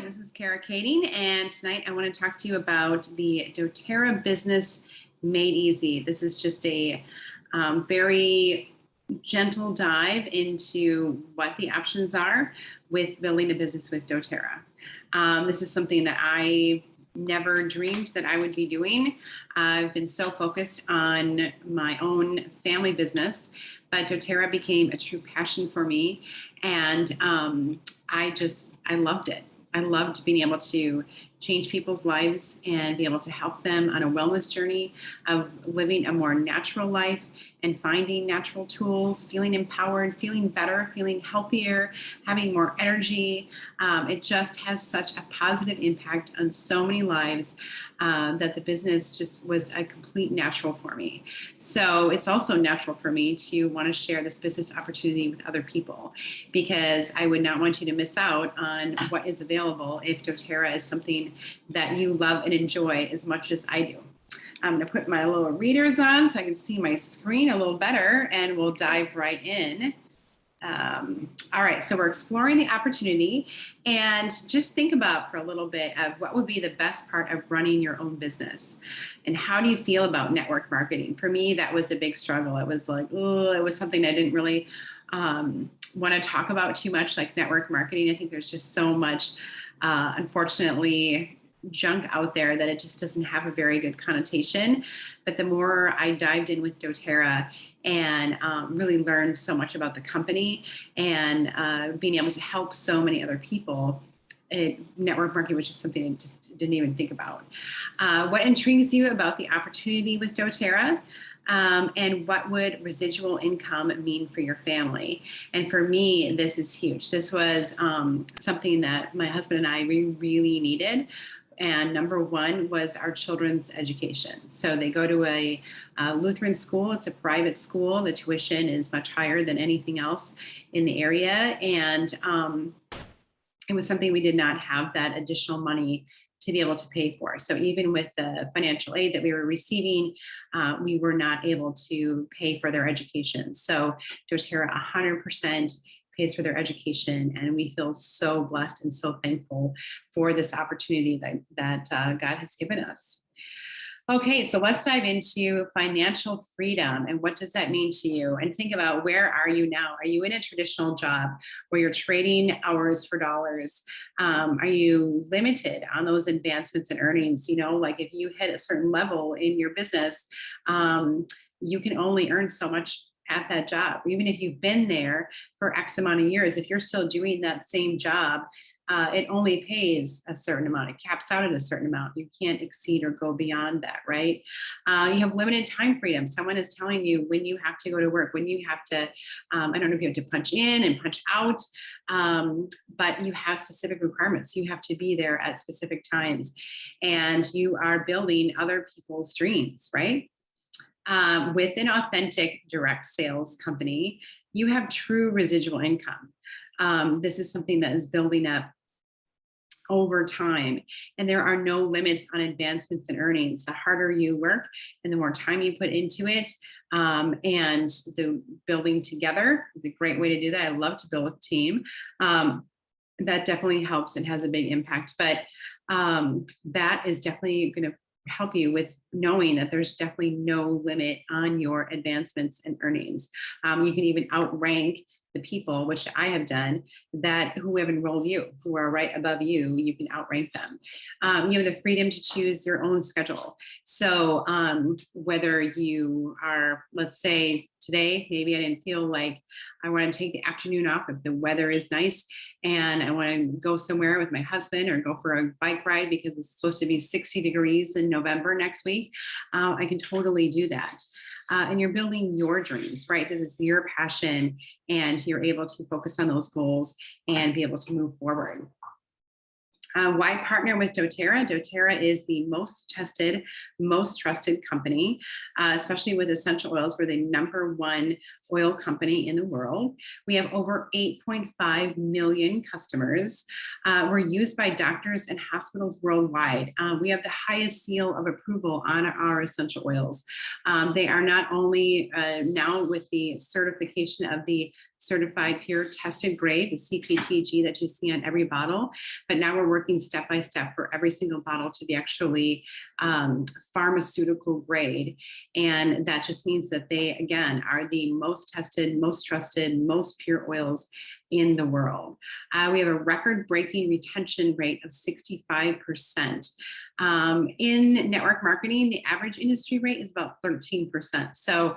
This is Kara Kading, and tonight I want to talk to you about the dōTERRA business made easy. This is just a very gentle dive into what the options are with building a business with dōTERRA. This is something that I never dreamed that I would be doing. I've been so focused on my own family business, but dōTERRA became a true passion for me, and I loved it. I loved being able to change people's lives and be able to help them on a wellness journey of living a more natural life and finding natural tools, feeling empowered, feeling better, feeling healthier, having more energy. It just has such a positive impact on so many lives that the business just was a complete natural for me. So it's also natural for me to want to share this business opportunity with other people, because I would not want you to miss out on what is available if dōTERRA is something that you love and enjoy as much as I do. I'm going to put my little readers on so I can see my screen a little better, and we'll dive right in. All right, so we're exploring the opportunity, and just think about for a little bit of what would be the best part of running your own business, and how do you feel about network marketing? For me, that was a big struggle. It was like, oh, it was something I didn't really want to talk about too much, like network marketing. I think there's just so much, unfortunately, junk out there that it just doesn't have a very good connotation. But the more I dived in with dōTERRA and really learned so much about the company and being able to help so many other people, network marketing was just something I just didn't even think about. What intrigues you about the opportunity with dōTERRA? And what would residual income mean for your family? And for me, this is huge. This was something that my husband and I really needed. And number one was our children's education. So they go to a Lutheran school. It's a private school. The tuition is much higher than anything else in the area. And it was something we did not have that additional money to be able to pay for. So even with the financial aid that we were receiving, we were not able to pay for their education. So dōTERRA 100% pays for their education, and we feel so blessed and so thankful for this opportunity that God has given us. Okay, so let's dive into financial freedom and what does that mean to you? And think about, where are you now? Are you in a traditional job where you're trading hours for dollars? Are you limited on those advancements and earnings? You know, like if you hit a certain level in your business, you can only earn so much at that job. Even if you've been there for X amount of years, if you're still doing that same job, it only pays a certain amount. It caps out at a certain amount. You can't exceed or go beyond that, right? You have limited time freedom. Someone is telling you when you have to go to work, when you have to, I don't know if you have to punch in and punch out, but you have specific requirements. You have to be there at specific times, and you are building other people's dreams, right? With an authentic direct sales company, you have true residual income. This is something that is building up over time, and there are no limits on advancements and earnings. The harder you work and the more time you put into it, and the building together is a great way to do that. I love to build with a team. That definitely helps and has a big impact, but that is definitely going to help you with knowing that there's definitely no limit on your advancements and earnings. You can even outrank the people, which I have done, that who have enrolled you, who are right above you. You can outrank them. You have the freedom to choose your own schedule. So whether you are, let's say today, maybe I didn't feel like I want to take the afternoon off if the weather is nice and I want to go somewhere with my husband or go for a bike ride because it's supposed to be 60 degrees in November next week, I can totally do that. And you're building your dreams, right? This is your passion, and you're able to focus on those goals and be able to move forward. Why partner with dōTERRA? dōTERRA is the most tested, most trusted company, especially with essential oils. We're the #1 oil company in the world. We have over 8.5 million customers. We're used by doctors and hospitals worldwide. We have the highest seal of approval on our essential oils. They are not only now with the certification of the certified, pure, tested grade, the CPTG that you see on every bottle. But now we're working step by step for every single bottle to be actually pharmaceutical grade. And that just means that they, again, are the most tested, most trusted, most pure oils in the world. We have a record-breaking retention rate of 65%. In network marketing, the average industry rate is about 13%. So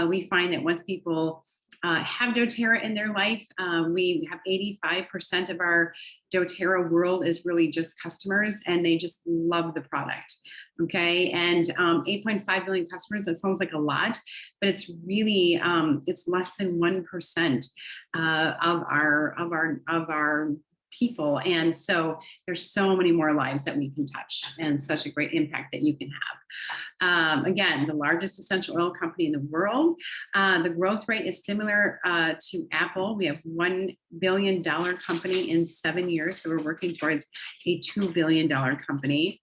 we find that once people have doTERRA in their life, we have 85% of our doTERRA world is really just customers, and they just love the product. Okay, and 8.5 million customers, that sounds like a lot, but it's really it's less than 1% of our people. And so there's so many more lives that we can touch, and such a great impact that you can have. Again, the largest essential oil company in the world. The growth rate is similar to Apple. We have $1 billion company in 7 years. So we're working towards a $2 billion company.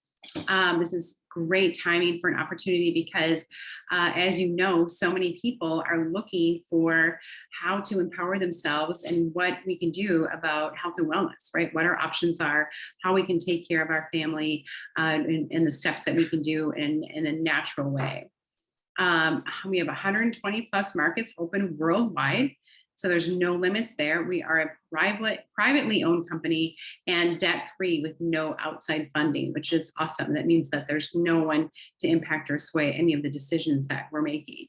This is great timing for an opportunity because, as you know, so many people are looking for how to empower themselves and what we can do about health and wellness, right? What our options are, how we can take care of our family, and the steps that we can do in a natural way. We have 120 plus markets open worldwide. So there's no limits there. We are a privately owned company and debt-free with no outside funding, which is awesome. That means that there's no one to impact or sway any of the decisions that we're making.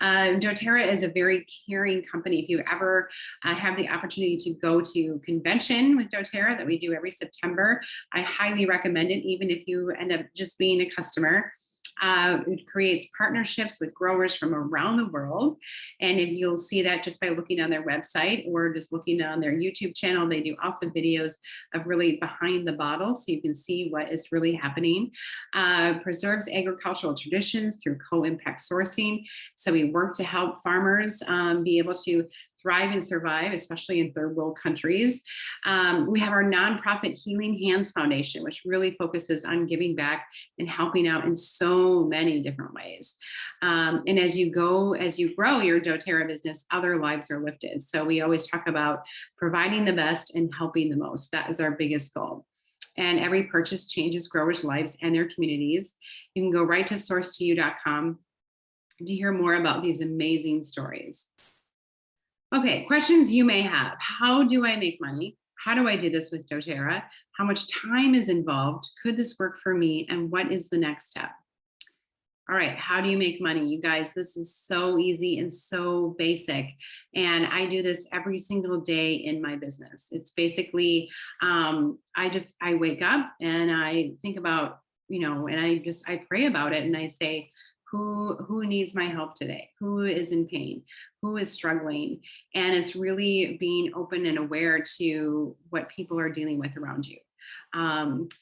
doTERRA is a very caring company. If you ever have the opportunity to go to convention with doTERRA that we do every September, I highly recommend it, even if you end up just being a customer. It creates partnerships with growers from around the world. And if you'll see that just by looking on their website or just looking on their YouTube channel, they do also videos of really behind the bottle, so you can see what is really happening. Preserves agricultural traditions through co-impact sourcing. So we work to help farmers be able to thrive and survive, especially in third world countries. We have our nonprofit Healing Hands Foundation, which really focuses on giving back and helping out in so many different ways. And as you grow your doTERRA business, other lives are lifted. So we always talk about providing the best and helping the most. That is our biggest goal. And every purchase changes growers' lives and their communities. You can go right to source2you.com to hear more about these amazing stories. Okay, questions you may have. How do I make money? How do I do this with doTERRA? How much time is involved? Could this work for me? And what is the next step? All right, how do you make money? You guys, this is so easy and so basic. And I do this every single day in my business. It's basically, I wake up and I think about, and I pray about it and I say, who needs my help today? Who is in pain? Who is struggling? And it's really being open and aware to what people are dealing with around you.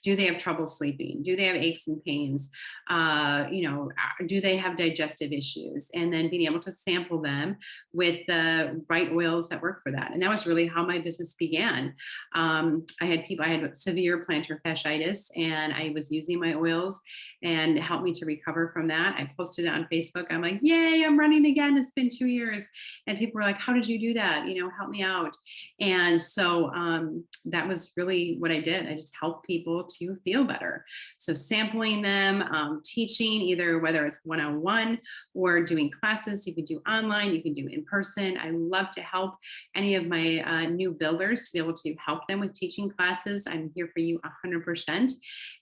Do they have trouble sleeping? Do they have aches and pains? Do they have digestive issues? And then being able to sample them with the right oils that work for that. And that was really how my business began. I had severe plantar fasciitis, and I was using my oils, and it helped me to recover from that. I posted it on Facebook. I'm like, yay, I'm running again. It's been 2 years. And people were like, how did you do that? Help me out. And so that was really what I did. I just helped people to feel better. So sampling them, teaching, either whether it's one-on-one or doing classes. You can do online, you can do in person. I love to help any of my new builders to be able to help them with teaching classes. I'm here for you 100%.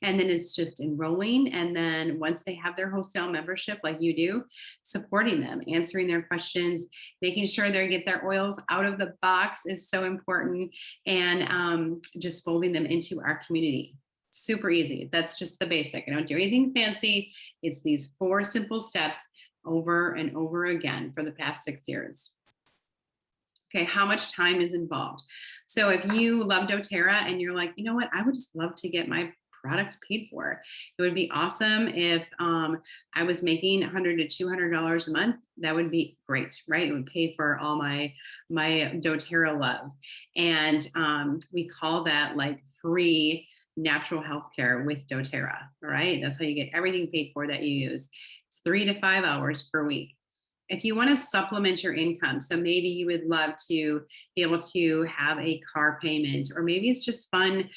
And then it's just enrolling. And then once they have their wholesale membership, like you do, supporting them, answering their questions, making sure they get their oils out of the box is so important. And just folding them into our community. Super easy. That's just the basic. I don't do anything fancy. It's these 4 simple steps over and over again for the past 6 years. Okay, how much time is involved? So if you love doTERRA and you're like, you know what, I would just love to get my product paid for. It would be awesome if I was making $100 to $200 a month. That would be great, right? It would pay for all my doTERRA love. And we call that like free natural healthcare with doTERRA, all right? That's how you get everything paid for that you use. It's 3 to 5 hours per week. If you want to supplement your income, so maybe you would love to be able to have a car payment, or maybe it's just fun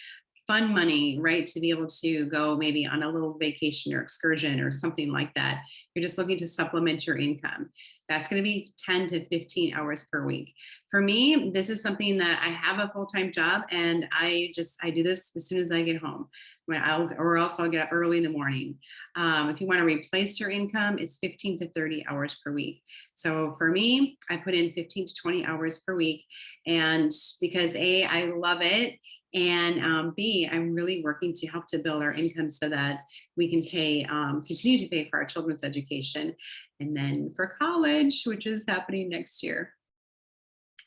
money, right? To be able to go maybe on a little vacation or excursion or something like that. You're just looking to supplement your income. That's going to be 10 to 15 hours per week. For me, this is something that I have a full-time job, and I do this as soon as I get home. Or else I'll get up early in the morning. If you want to replace your income, it's 15 to 30 hours per week. So for me, I put in 15 to 20 hours per week. And because A, I love it. And B, I'm really working to help to build our income so that we can continue to pay for our children's education, and then for college, which is happening next year.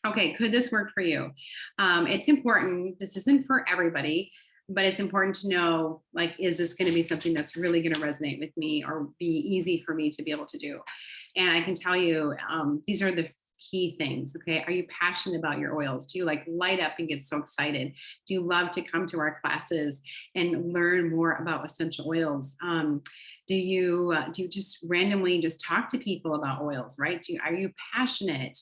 Okay, could this work for you? It's important. This isn't for everybody, but it's important to know, like, is this going to be something that's really going to resonate with me or be easy for me to be able to do? And I can tell you, these are the key things. Okay. Are you passionate about your oils? Do you like light up and get so excited? Do you love to come to our classes and learn more about essential oils? Do you just randomly just talk to people about oils, right? Are you passionate?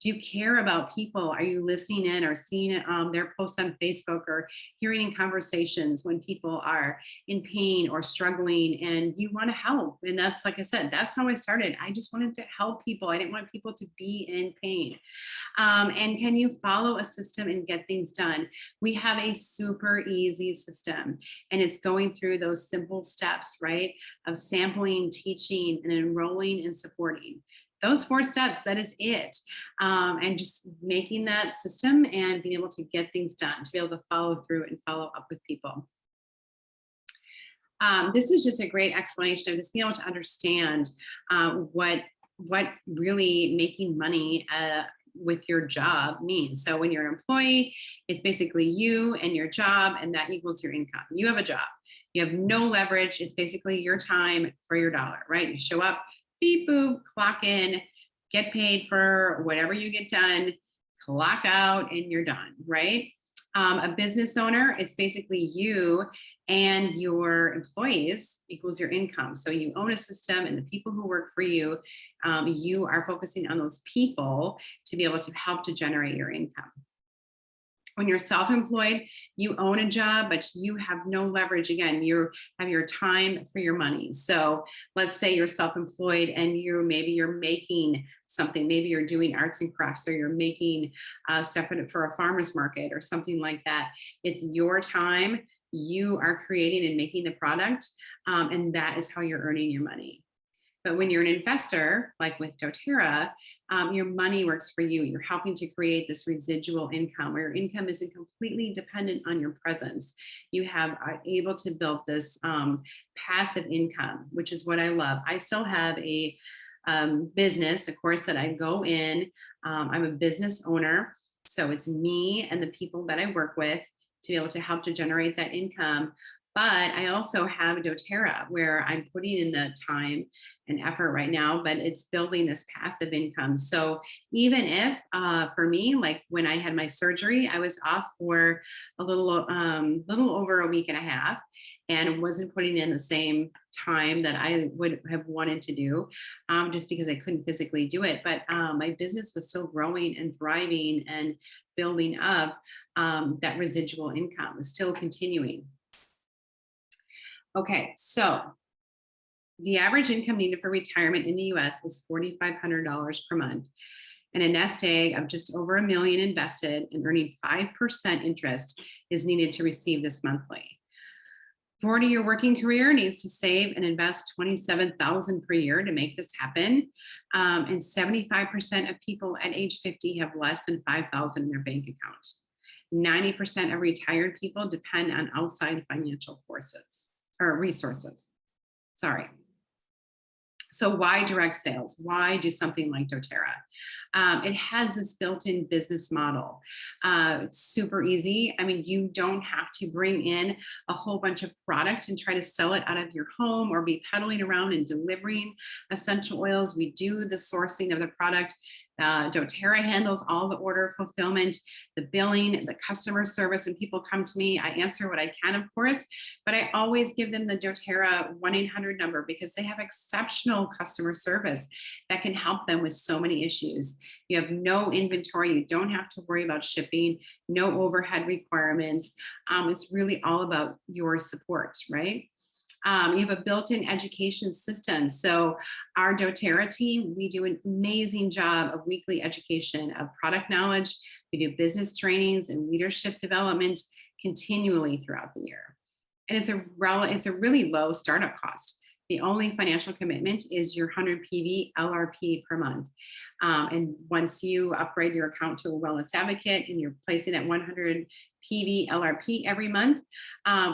Do you care about people? Are you listening in or seeing their posts on Facebook, or hearing in conversations when people are in pain or struggling and you want to help? And that's, like I said, that's how I started. I just wanted to help people. I didn't want people to be in pain. And can you follow a system and get things done? We have a super easy system, and it's going through those simple steps, right? Of sampling, teaching, and enrolling and supporting. Those 4 steps, that is it. And just making that system and being able to get things done, to be able to follow through and follow up with people. This is just a great explanation of just being able to understand what really making money with your job means. So when you're an employee, it's basically you and your job, and that equals your income. You have a job. You have no leverage. It's basically your time for your dollar, right? You show up, beep, boop, clock in, get paid for whatever you get done, clock out, and you're done, right? A business owner, it's basically you and your employees equals your income. So you own a system, and the people who work for you, you are focusing on those people to be able to help to generate your income. When you're self-employed, you own a job, but you have no leverage. Again, you have your time for your money. So let's say you're self-employed and maybe you're making something. Maybe you're doing arts and crafts, or you're making stuff for a farmer's market or something like that. It's your time. You are creating and making the product, and that is how you're earning your money. But when you're an investor, like with dōTERRA, your money works for you. You're helping to create this residual income, where your income isn't completely dependent on your presence. You are able to build this passive income, which is what I love. I still have a business, of course, that I go in. I'm a business owner. So it's me and the people that I work with to be able to help to generate that income. But I also have dōTERRA, where I'm putting in the time and effort right now, but it's building this passive income. So even if for me, like when I had my surgery, I was off for a little over a week and a half, and wasn't putting in the same time that I would have wanted to do, just because I couldn't physically do it. But my business was still growing and thriving and building up. That residual income is still continuing. Okay, so the average income needed for retirement in the US is $4,500 per month, and a nest egg of just over $1 million invested and earning 5% interest is needed to receive this monthly. 40-year working career needs to save and invest $27,000 per year to make this happen. And 75% of people at age 50 have less than $5,000 in their bank account. 90% of retired people depend on outside financial forces or resources. Sorry. So why direct sales? Why do something like dōTERRA? It has this built-in business model. It's super easy. I mean, you don't have to bring in a whole bunch of product and try to sell it out of your home, or be pedaling around and delivering essential oils. We do the sourcing of the product. dōTERRA handles all the order fulfillment, the billing, the customer service. When people come to me, I answer what I can, of course, but I always give them the dōTERRA 1-800 number because they have exceptional customer service that can help them with so many issues. You have no inventory. You don't have to worry about shipping, no overhead requirements. It's really all about your support, right? You have a built-in education system. So our dōTERRA team, we do an amazing job of weekly education of product knowledge. We do business trainings and leadership development continually throughout the year. And it's a really low startup cost. The only financial commitment is your 100 PV LRP per month. And once you upgrade your account to a wellness advocate and you're placing that 100 PV LRP every month,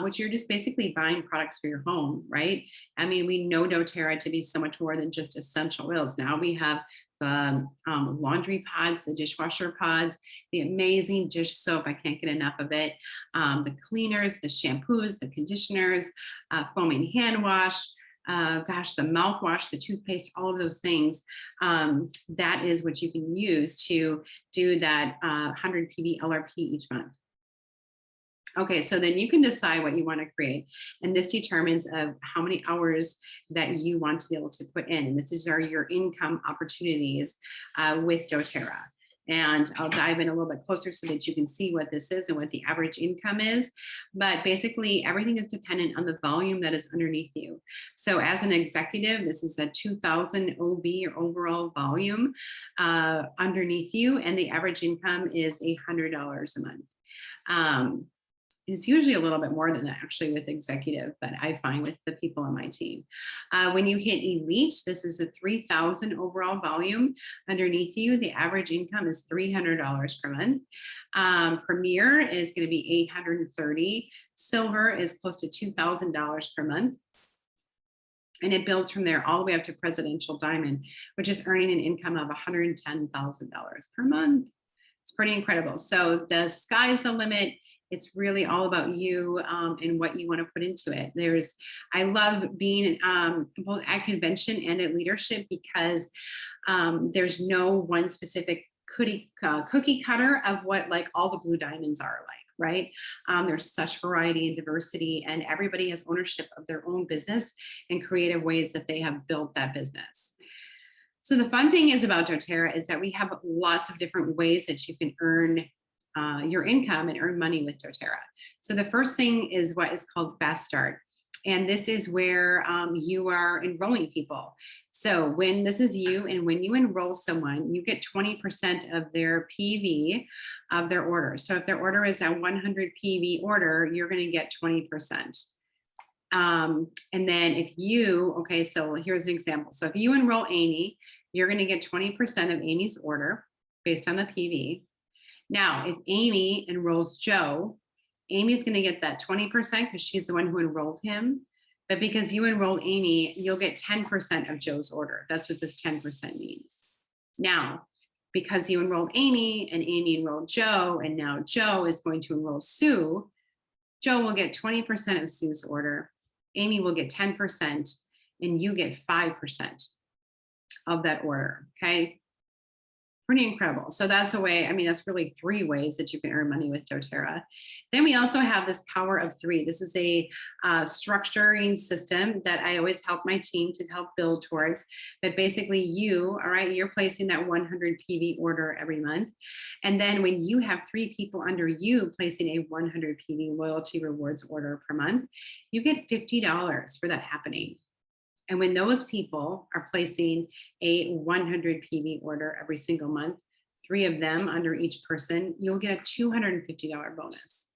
which you're just basically buying products for your home, right? I mean, we know dōTERRA to be so much more than just essential oils. Now we have the laundry pods, the dishwasher pods, the amazing dish soap. I can't get enough of it. The cleaners, the shampoos, the conditioners, foaming hand wash, gosh, the mouthwash, the toothpaste, all of those things. That is what you can use to do that 100 PV LRP each month. Okay, so then you can decide what you want to create. And this determines of how many hours that you want to be able to put in. And this is your income opportunities with dōTERRA. And I'll dive in a little bit closer so that you can see what this is and what the average income is. But basically, everything is dependent on the volume that is underneath you. So as an executive, this is a 2,000 OB or overall volume underneath you. And the average income is $800 a month. It's usually a little bit more than that actually with executive, but I find with the people on my team. When you hit elite, this is a 3,000 overall volume underneath you. The average income is $300 per month. Premier is going to be $830. Silver is close to $2,000 per month. And it builds from there all the way up to presidential diamond, which is earning an income of $110,000 per month. It's pretty incredible. So the sky's the limit. It's really all about you and what you want to put into it. I love being both at convention and at leadership because there's no one specific cookie cutter of what like all the blue diamonds are like, right? There's such variety and diversity, and everybody has ownership of their own business and creative ways that they have built that business. So the fun thing is about dōTERRA is that we have lots of different ways that you can earn your income and earn money with dōTERRA. So the first thing is what is called Fast Start. And this is where you are enrolling people. So when this is you and when you enroll someone, you get 20% of their PV of their order. So if their order is a 100 PV order, you're going to get 20%. And then okay, so here's an example. So if you enroll Amy, you're going to get 20% of Amy's order based on the PV. Now, if Amy enrolls Joe, Amy's going to get that 20% because she's the one who enrolled him. But because you enrolled Amy, you'll get 10% of Joe's order. That's what this 10% means. Now, because you enrolled Amy and Amy enrolled Joe, and now Joe is going to enroll Sue, Joe will get 20% of Sue's order. Amy will get 10%, and you get 5% of that order, okay? Pretty incredible. So that's a way, I mean, that's really 3 ways that you can earn money with dōTERRA. Then we also have this power of 3. This is a structuring system that I always help my team to help build towards. But basically you're placing that 100 PV order every month. And then when you have 3 people under you placing a 100 PV loyalty rewards order per month, you get $50 for that happening. And when those people are placing a 100 PV order every single month, 3 of them under each person, you'll get a $250 bonus.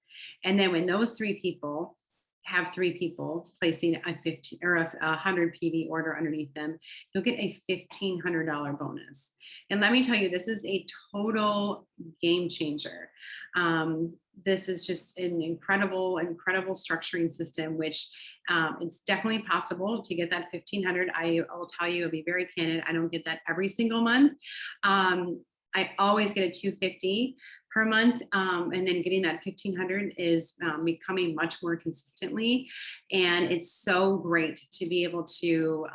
And then when those 3 people have 3 people placing a 50 or a 100 PV order underneath them, you'll get a $1,500 bonus. And let me tell you, this is a total game changer. This is just an incredible structuring system, which it's definitely possible to get that 1,500. I will tell you, I'll be very candid, I don't get that every single month. I always get a 250 per month, and then getting that 1,500 is becoming much more consistently. And it's so great to be able to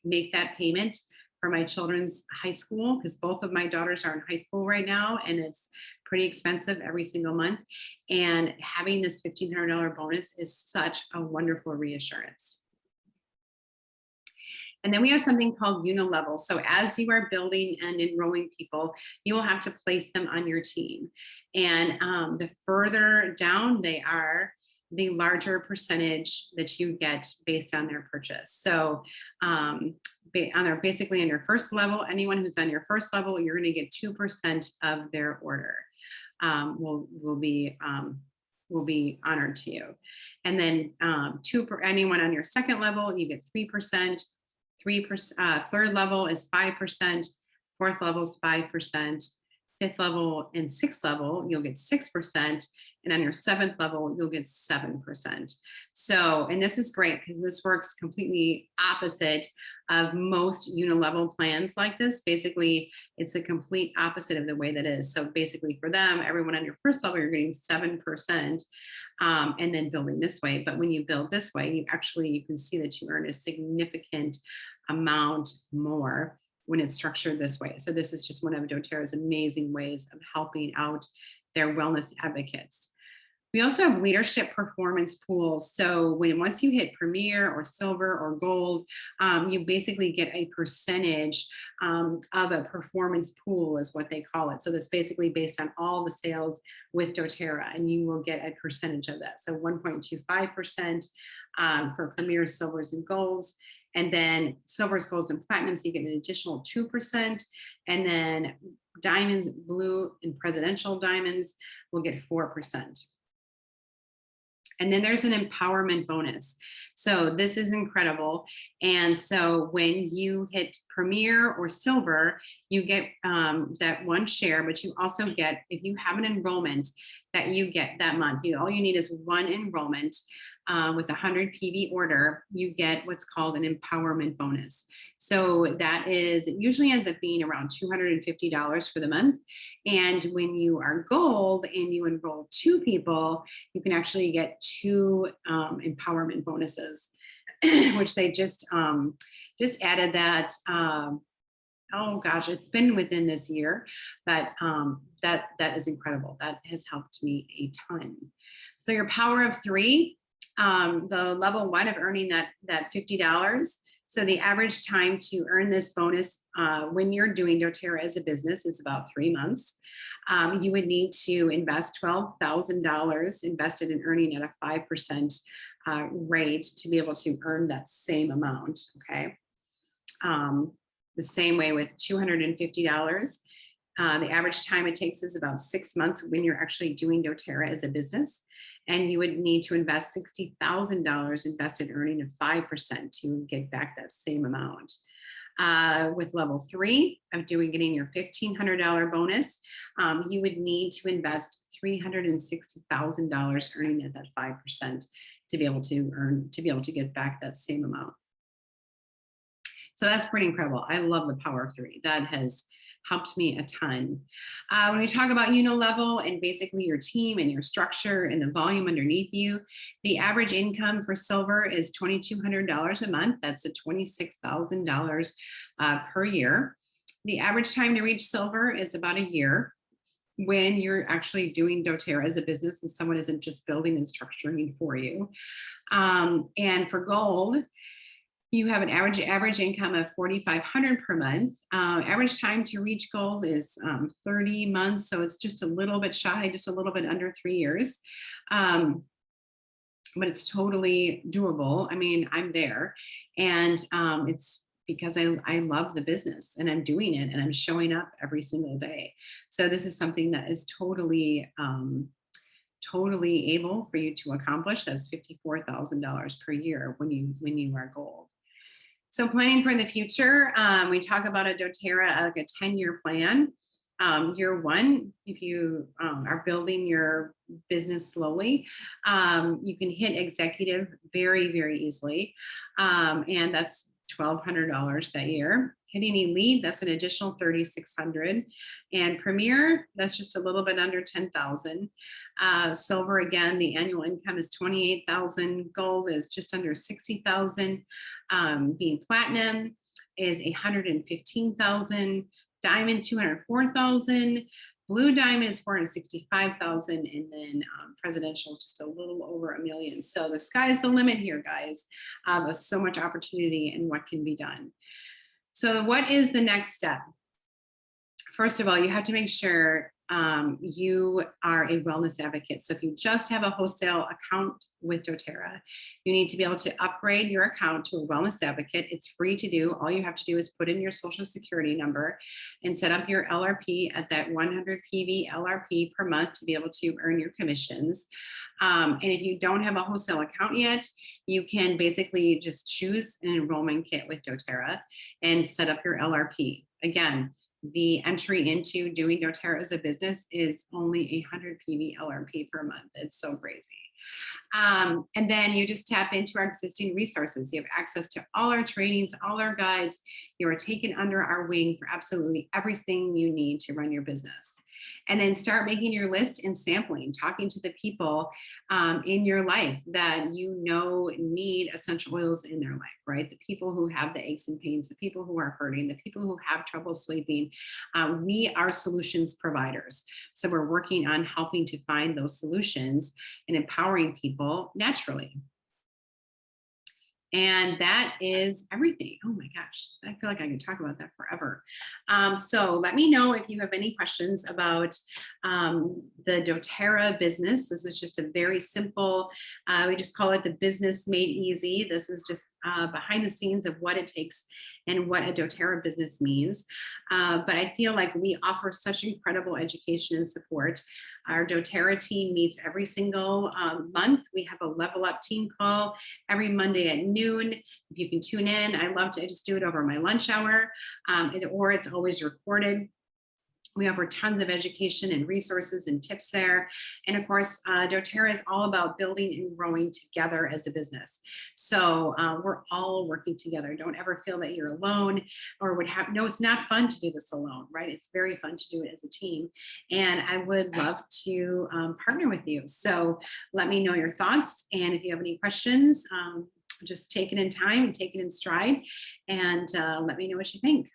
make that payment for my children's high school, because both of my daughters are in high school right now, and it's pretty expensive every single month. And having this $1,500 bonus is such a wonderful reassurance. And then we have something called Unilevel. So as you are building and enrolling people, you will have to place them on your team. And the further down they are, the larger percentage that you get based on their purchase. So basically on your first level, anyone who's on your first level, you're going to get 2% of their order will be honored to you. And then anyone on your second level, you get 3%. 3%. Third level is 5%. Fourth level is 5%. Fifth level and sixth level, you'll get 6%. And on your seventh level, you'll get 7%. So, and this is great because this works completely opposite of most Unilevel plans like this. Basically, it's a complete opposite of the way that is. So basically for them, everyone on your first level, you're getting 7%. And then building this way. But when you build this way, you can see that you earn a significant amount more when it's structured this way. So this is just one of dōTERRA's amazing ways of helping out their wellness advocates. We also have leadership performance pools. So once you hit Premier or Silver or Gold, you basically get a percentage of a performance pool is what they call it. So that's basically based on all the sales with dōTERRA, and you will get a percentage of that. So 1.25% for Premier, Silvers, and Golds. And then Silvers, Golds, and Platinums, you get an additional 2%. And then Diamonds, Blue, and Presidential Diamonds will get 4%. And then there's an empowerment bonus. So this is incredible. And so when you hit Premier or Silver, you get that one share, but you also get, if you have an enrollment that you get that month, all you need is one enrollment. With a 100 PV order, you get what's called an empowerment bonus. So that is, it usually ends up being around $250 for the month. And when you are Gold and you enroll 2 people, you can actually get 2 empowerment bonuses, which they just added that. Oh gosh, it's been within this year, but that is incredible. That has helped me a ton. So your power of 3. The level 1 of earning that $50. So the average time to earn this bonus when you're doing dōTERRA as a business is about 3 months. You would need to invest $12,000 invested in earning at a 5% rate to be able to earn that same amount. Okay. The same way with $250. The average time it takes is about 6 months when you're actually doing dōTERRA as a business. And you would need to invest $60,000 invested earning of 5% to get back that same amount. With level 3 of getting your $1,500 bonus, you would need to invest $360,000 earning at that 5% to be able to get back that same amount. So that's pretty incredible. I love the power of 3. That has helped me a ton. When we talk about Unilevel and basically your team and your structure and the volume underneath you, the average income for Silver is $2,200 a month. That's $26,000 per year. The average time to reach Silver is about a year when you're actually doing dōTERRA as a business and someone isn't just building and structuring for you. And for Gold, you have an average income of $4,500 per month. Average time to reach Gold is 30 months. So it's just a little bit shy, just a little bit under 3 years. But it's totally doable. I mean, I'm there, and it's because I love the business and I'm doing it and I'm showing up every single day. So this is something that is totally able for you to accomplish. That's $54,000 per year when you are Gold. So planning for the future, we talk about a dōTERRA, like a 10-year plan. Year 1, if you are building your business slowly, you can hit executive very, very easily. And that's $1,200 that year. Hitting elite, that's an additional $3,600. And Premier, that's just a little bit under $10,000. Silver, again, the annual income is $28,000. Gold is just under $60,000. Being Platinum, is 115,000, diamond 204,000, blue diamond is 465,000, and then presidential is just a little over 1 million. So the sky's the limit here, guys. There's so much opportunity and what can be done. So what is the next step? First of all, you have to make sure you are a wellness advocate. So if you just have a wholesale account with dōTERRA, you need to be able to upgrade your account to a wellness advocate. It's free to do. All you have to do is put in your social security number and set up your LRP at that 100 PV LRP per month to be able to earn your commissions. And if you don't have a wholesale account yet, you can basically just choose an enrollment kit with dōTERRA and set up your LRP. Again, the entry into doing dōTERRA as a business is only 100 PV LRP per month. It's so crazy. And then you just tap into our existing resources. You have access to all our trainings, all our guides. You are taken under our wing for absolutely everything you need to run your business. And then start making your list and sampling, talking to the people in your life that you know need essential oils in their life, right? The people who have the aches and pains, the people who are hurting, the people who have trouble sleeping. We are solutions providers. So we're working on helping to find those solutions and empowering people naturally. And that is everything. Oh my gosh, I feel like I could talk about that forever. So let me know if you have any questions about the dōTERRA business. This is just a very simple, we just call it the business made easy. This is just behind the scenes of what it takes and what a dōTERRA business means. But I feel like we offer such incredible education and support. Our dōTERRA team meets every single month. We have a level up team call every Monday at noon. If you can tune in, I just do it over my lunch hour, or it's always recorded. We offer tons of education and resources and tips there. And of course, dōTERRA is all about building and growing together as a business. So we're all working together. Don't ever feel that you're alone or no, it's not fun to do this alone, right? It's very fun to do it as a team. And I would love to partner with you. So let me know your thoughts. And if you have any questions, just take it in time and take it in stride and let me know what you think.